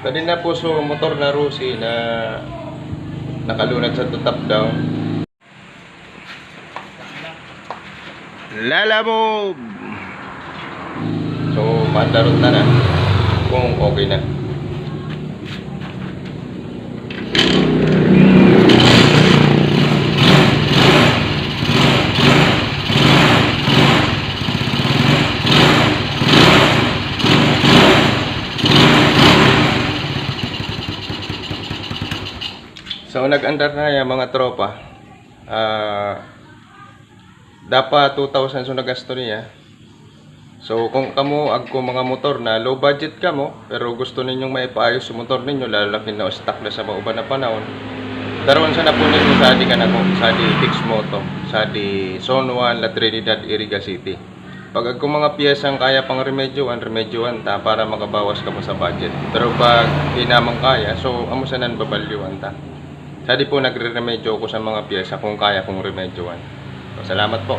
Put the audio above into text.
Kanina po so motor na Rusi na nakalunad sa top down. Lalamove! So, mandarot na kung okay na. So nag-andar na yung mga tropa. Dapat 2,000 so nagasto niya. So kung kamo agko mga motor na low budget kamo pero gusto ninyong maipaayos sa motor ninyo lalaki na stock na sa mauban na panahon. Daron sa napunin mo sa di kanako sa di fix moto sa di Zone 1 La Trinidad Iriga City. Pag agko mga piyesang kaya pang remedyoan ta para makabawas ka mo sa budget. Pero pag di namang kaya so amo sa nan babalyuan ta. Sa di po nagre-remedyo ko sa mga piyesa kung kaya kong remedyoan. So, salamat po.